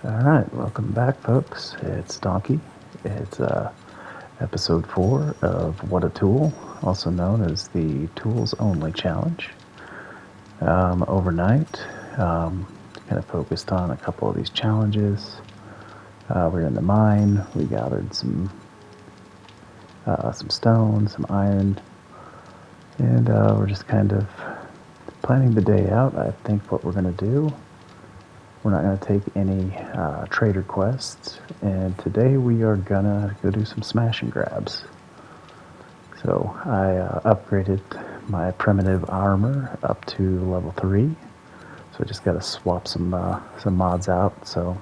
Alright, welcome back, folks. It's Donkey. It's episode 4 of Whata Tool, also known as the Tools Only Challenge. Overnight, kind of focused on a couple of these challenges. We're in the mine. We gathered some stone, some iron, and we're just kind of planning the day out. I think what we're going to do, we're not going to take any trader quests, and today we are going to go do some smash and grabs. So I upgraded my primitive armor up to level 3, so I just got to swap some mods out. So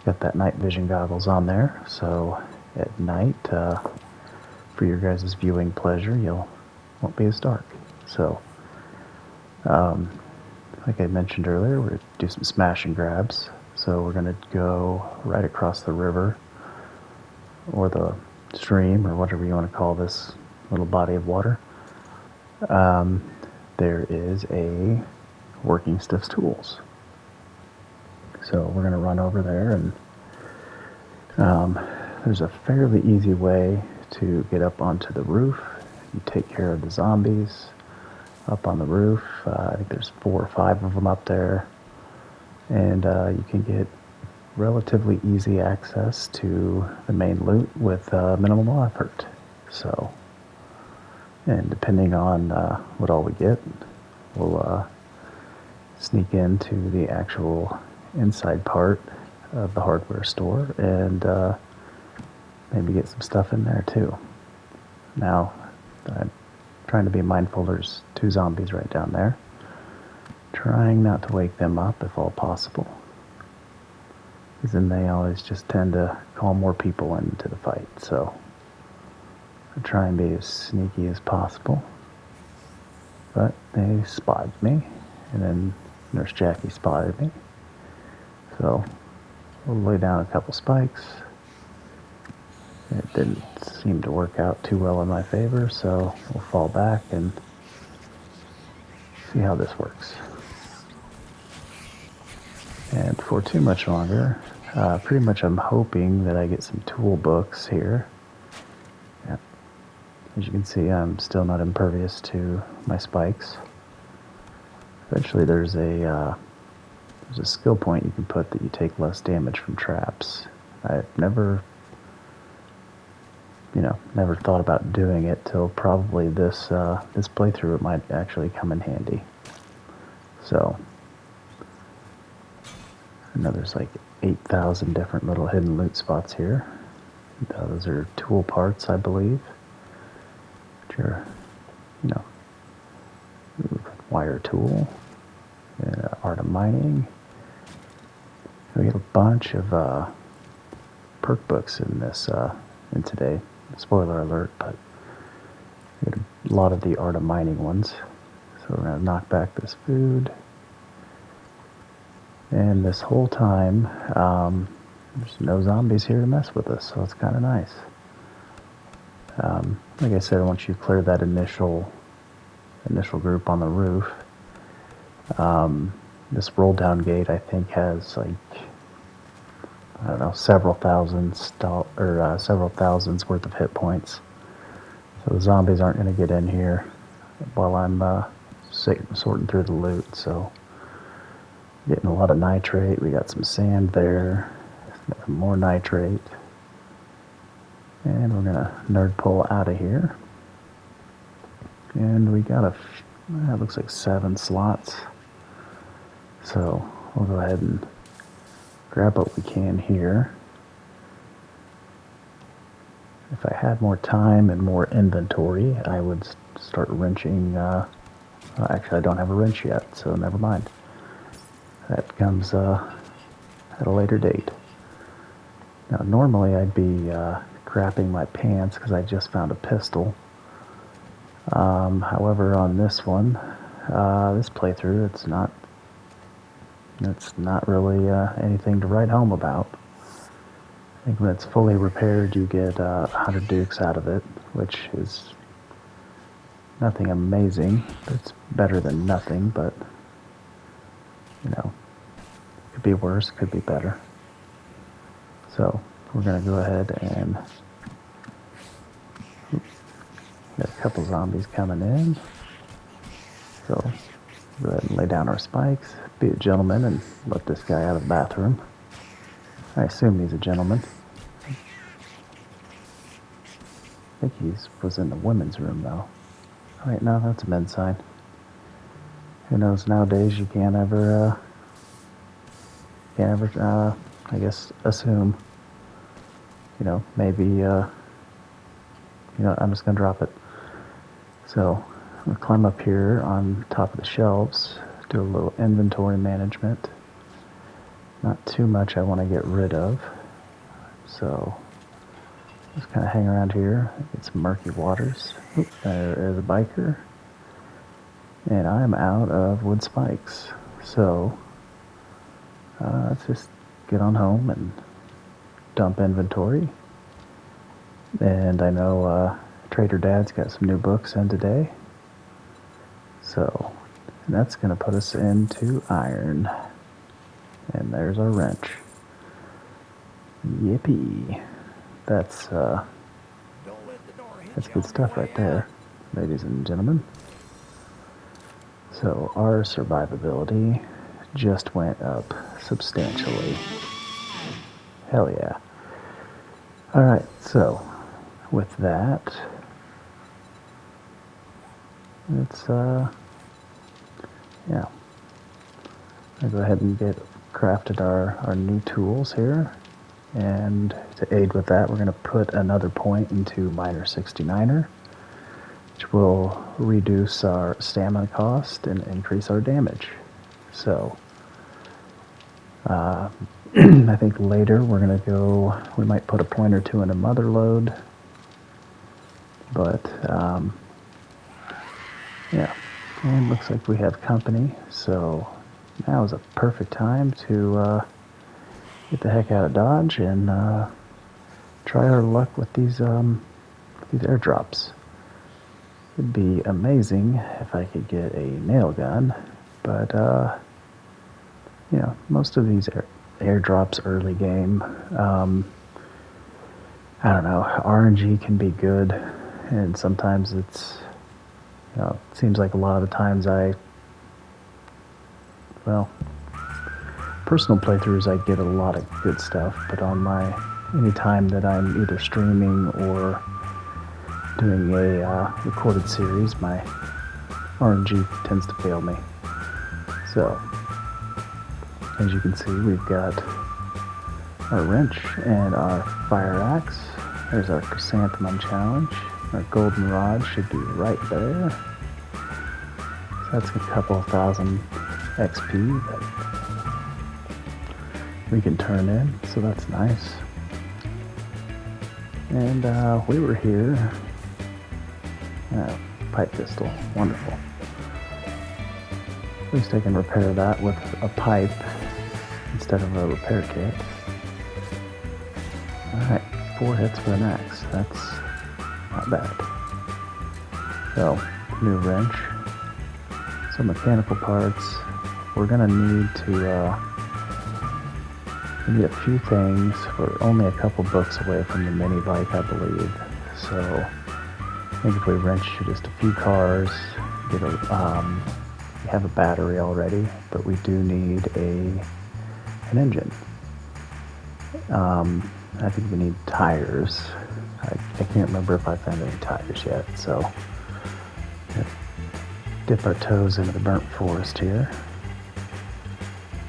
got that night vision goggles on there, so at night, for your guys' viewing pleasure, won't be as dark. So like I mentioned earlier, we're going to do some smash and grabs. So we're going to go right across the river, or the stream, or whatever you want to call this little body of water. There is a Working Stiffs Tools. So we're going to run over there, and there's a fairly easy way to get up onto the roof. You take care of the zombies up on the roof. I think there's 4 or 5 of them up there, and you can get relatively easy access to the main loot with minimal effort. So, and depending on what all we get, we'll sneak into the actual inside part of the hardware store and maybe get some stuff in there too. Now, I'm trying to be mindful. There's 2 zombies right down there. Trying not to wake them up if all possible, because then they always just tend to call more people into the fight. So I try and be as sneaky as possible. But they spotted me, and then Nurse Jackie spotted me. So we'll lay down a couple spikes. It didn't seem to work out too well in my favor, so we'll fall back and see how this works. And for too much longer, pretty much I'm hoping that I get some tool books here. Yeah. As you can see, I'm still not impervious to my spikes. Eventually there's a skill point you can put that you take less damage from traps. I've never thought about doing it till probably this playthrough. It might actually come in handy. So I know there's like 8,000 different little hidden loot spots here. Those are tool parts, I believe, which are, wire tool, art of mining. We get a bunch of perk books in this in today. Spoiler alert, but we get a lot of the art of mining ones. So we're going to knock back this food. And this whole time, there's no zombies here to mess with us, so it's kind of nice. Like I said, once you clear that initial group on the roof, this roll down gate I think has several thousands worth of hit points. So the zombies aren't going to get in here while I'm sorting through the loot. So getting a lot of nitrate. We got some sand there, some more nitrate, and we're gonna nerd pull out of here. And we got it looks like 7 slots. So we'll go ahead and grab what we can here. If I had more time and more inventory, I would start wrenching. Actually, I don't have a wrench yet, so never mind. That comes at a later date. Now, normally I'd be crapping my pants because I just found a pistol. However, on this one, this playthrough, it's not really anything to write home about. I think when it's fully repaired, you get 100 dukes out of it, which is nothing amazing. It's better than nothing, but could be worse, could be better. So we're going to go ahead and got a couple zombies coming in. So go ahead and lay down our spikes, be a gentleman, and let this guy out of the bathroom. I assume he's a gentleman. I think he was in the women's room, though. Right, no, that's a men's sign. Who knows, nowadays you can't ever, I guess, assume. You know, maybe, I'm just going to drop it. So I'm going to climb up here on top of the shelves, do a little inventory management. Not too much I want to get rid of. So just kind of hang around here, get some murky waters. Oop, there is a biker. And I'm out of wood spikes. So let's just get on home and dump inventory. And I know Trader Dad's got some new books in today. So that's going to put us into iron. And there's our wrench. Yippee. That's good stuff right there, ladies and gentlemen. So our survivability just went up substantially. Hell yeah. Alright, so with that, let's yeah. I'll go ahead and get crafted our new tools here. And to aid with that, we're going to put another point into Miner 69er, which will reduce our stamina cost and increase our damage. So, I think later we're going to we might put a point or two in a mother load. But, yeah, and looks like we have company, so now is a perfect time to get the heck out of Dodge and try our luck with these airdrops. It'd be amazing if I could get a nail gun, but most of these airdrops early game, I don't know, RNG can be good, and sometimes it's, it seems like a lot of the times personal playthroughs I get a lot of good stuff, but on any time that I'm either streaming or doing a recorded series, my RNG tends to fail me. So, as you can see, we've got our wrench and our fire axe. There's our chrysanthemum challenge. Our golden rod should be right there. So that's a couple thousand XP that we can turn in, so that's nice. And we were here. Pipe pistol, wonderful. At least I can repair that with a pipe instead of a repair kit. Alright, 4 hits for an axe. That's not bad. So, new wrench. Some mechanical parts. We're gonna need to we need a few things. We're only a couple books away from the mini bike, I believe. So I think if we wrench just a few cars, we have a battery already, but we do need an engine. I think we need tires. I can't remember if I found any tires yet, so dip our toes into the burnt forest here.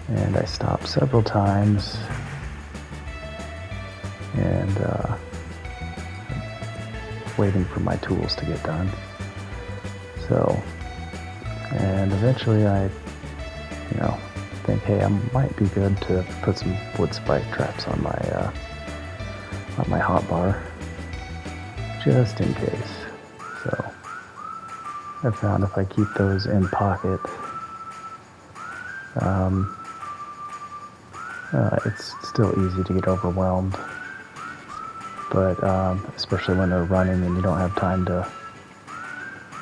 And I stopped several times and waiting for my tools to get done. So, and eventually I, think, hey, I might be good to put some wood spike traps on my hotbar, just in case. So, I found if I keep those in pocket, it's still easy to get overwhelmed, but especially when they're running and you don't have time to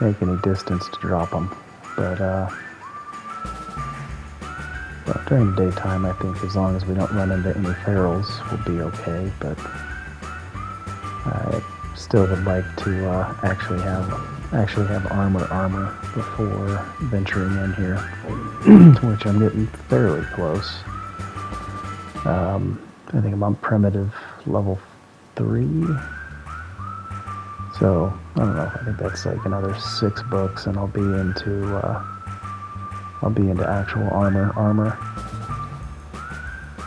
make any distance to drop them. But So during the daytime, I think as long as we don't run into any ferals, we'll be okay. But I still would like to actually have armor before venturing in here, to which I'm getting fairly close. I think I'm on primitive level 3. So I don't know. I think that's like another 6 books, and I'll be into actual armor,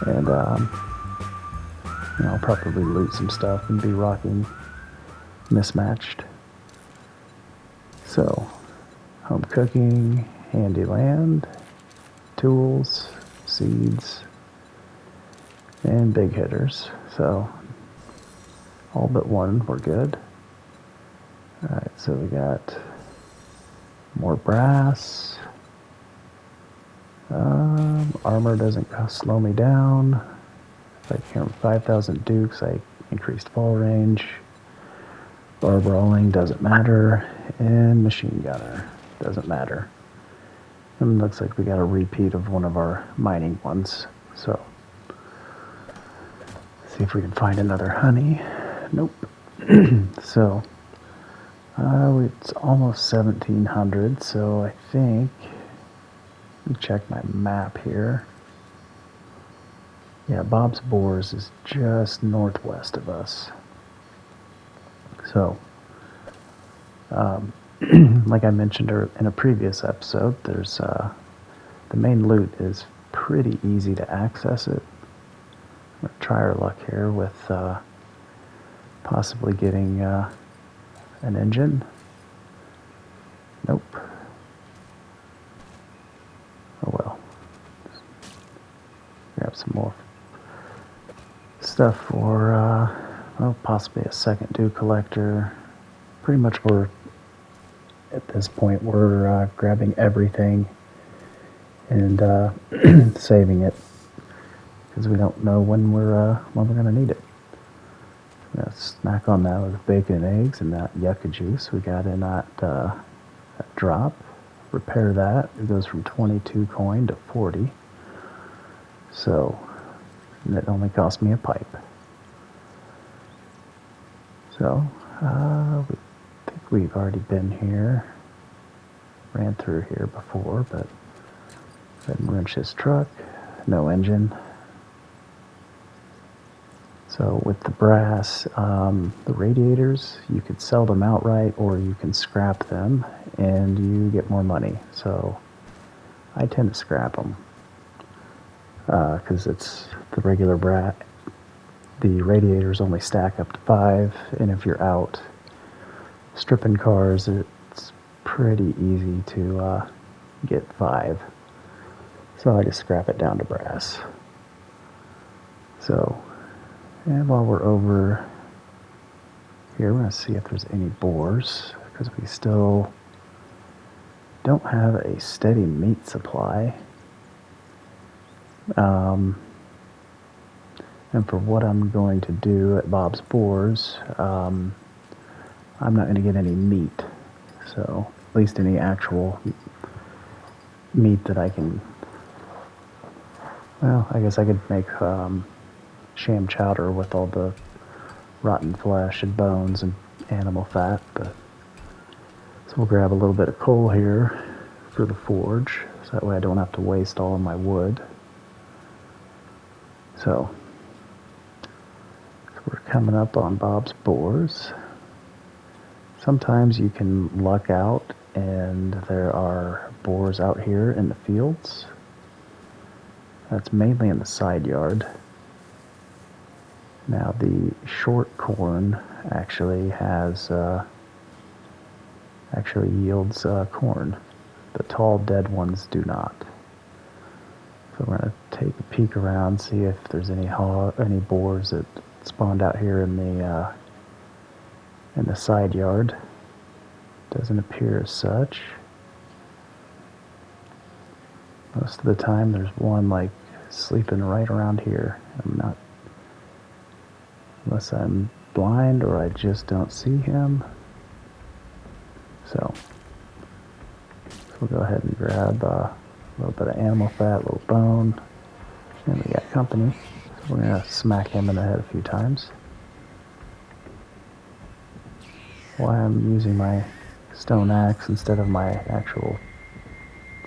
and I'll probably loot some stuff and be rocking mismatched. So, home cooking, handy land, tools, seeds, and big hitters. So, all but one were good. Alright, so we got more brass. Armor doesn't slow me down. If I count 5,000 dukes, I increased fall range. Bar brawling doesn't matter. And machine gunner doesn't matter. And it looks like we got a repeat of one of our mining ones. So, see if we can find another honey. Nope. So, it's almost 1700, so I think, let me check my map here. Yeah, Bob's Boars is just northwest of us. So, like I mentioned in a previous episode, there's the main loot is pretty easy to access it. I'm going to try our luck here with possibly getting an engine. Nope. Oh well. Just grab some more stuff for, well, possibly a second dew collector. Pretty much at this point, we're grabbing everything and saving it, because we don't know when we're going to need it. Gonna snack on that with bacon and eggs and that yucca juice we got in that drop. Repair that. It goes from 22 coin to 40. So, and it only cost me a pipe. So, we think we've already been here. Ran through here before, but go ahead and wrench this truck. No engine. So with the brass, the radiators, you could sell them outright or you can scrap them and you get more money. So I tend to scrap them because it's the regular brass. The radiators only stack up to 5, and if you're out stripping cars, it's pretty easy to get 5. So I just scrap it down to brass. So, and while we're over here, we're going to see if there's any boars, because we still don't have a steady meat supply. And for what I'm going to do at Bob's Boars, I'm not going to get any meat. So, at least any actual meat that I can, well, I guess I could make sham chowder with all the rotten flesh and bones and animal fat. But so we'll grab a little bit of coal here for the forge, so that way I don't have to waste all of my wood. So we're coming up on Bob's Boars. Sometimes you can luck out and there are boars out here in the fields. That's mainly in the side yard. Now the short corn actually yields corn. The tall dead ones do not. So we're going to take a peek around, see if there's any boars that spawned out here in the side yard. Doesn't appear as such. Most of the time there's one like sleeping right around here. Unless I'm blind or I just don't see him. So we'll go ahead and grab A little bit of animal fat, a little bone, and we got company. So we're gonna smack him in the head a few times. Why I'm using my stone axe instead of my actual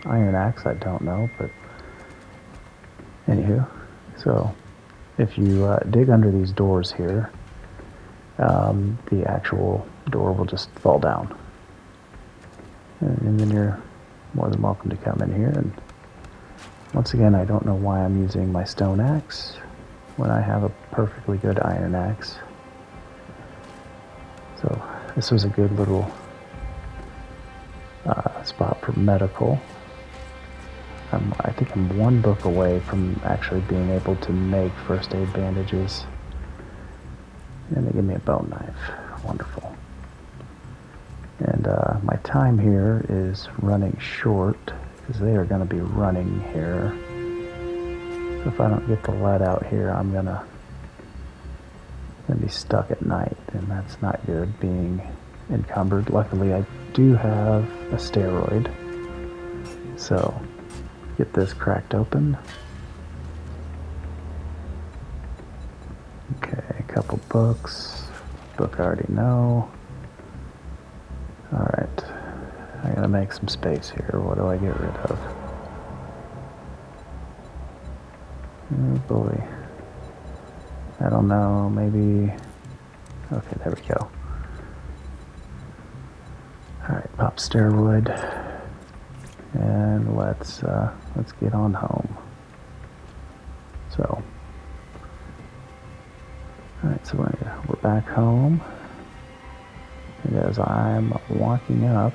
iron axe, I don't know, but anywho. So if you dig under these doors here, the actual door will just fall down. And then you're more than welcome to come in here. And once again, I don't know why I'm using my stone axe when I have a perfectly good iron axe. So this was a good little spot for medical. I think I'm one book away from actually being able to make first aid bandages. And they give me a bone knife. Wonderful. And my time here is running short because they are going to be running here. So if I don't get the lead out here, I'm gonna be stuck at night, and that's not good, being encumbered. Luckily, I do have a steroid, so get this cracked open. Okay, a couple books. Book I already know. Alright, I gotta make some space here. What do I get rid of? Oh boy. I don't know, maybe... Okay, there we go. Alright, pop steroid. And let's get on home. So, alright, so we're back home. And as I'm walking up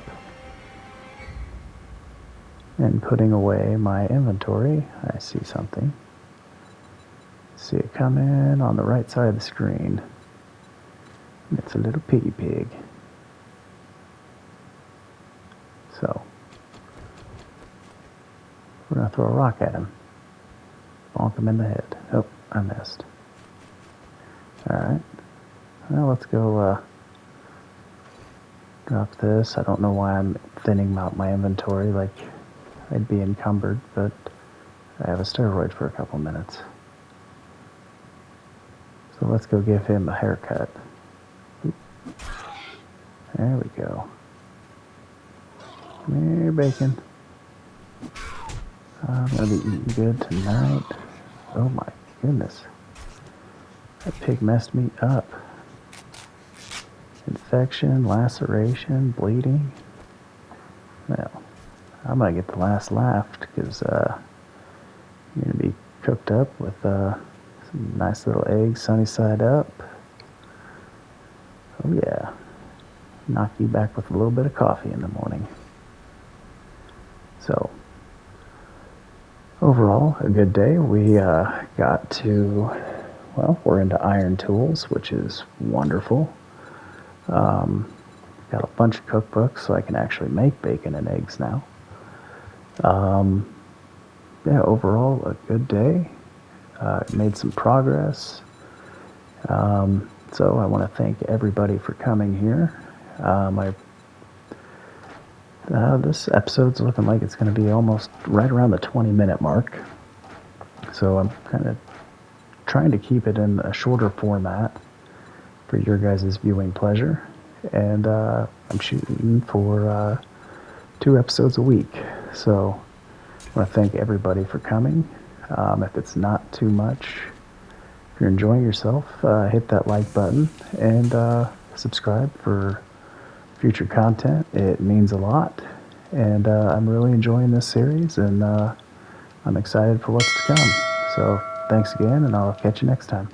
and putting away my inventory, I see something. See it come in on the right side of the screen. It's a little piggy pig. So, we're going to throw a rock at him. Bonk him in the head. Oh, I missed. Alright. Well, let's go drop this. I don't know why I'm thinning out my inventory like I'd be encumbered, but I have a steroid for a couple minutes. So let's go give him a haircut. There we go. Come here, bacon. I'm gonna be eating good tonight. Oh my goodness. That pig messed me up. Infection, laceration, bleeding. Well, I'm gonna get the last laugh because you're gonna be cooked up with some nice little eggs, sunny side up. Oh yeah. Knock you back with a little bit of coffee in the morning. So, overall, a good day. We got to, well, we're into iron tools, which is wonderful. Got a bunch of cookbooks, so I can actually make bacon and eggs now. Yeah, overall, a good day. Made some progress. So I want to thank everybody for coming here. This episode's looking like it's going to be almost right around the 20-minute mark. So I'm kind of trying to keep it in a shorter format for your guys' viewing pleasure. And I'm shooting for 2 episodes a week. So I want to thank everybody for coming. If it's not too much, if you're enjoying yourself, hit that like button and subscribe for future content. It means a lot, and I'm really enjoying this series, and I'm excited for what's to come. So thanks again, and I'll catch you next time.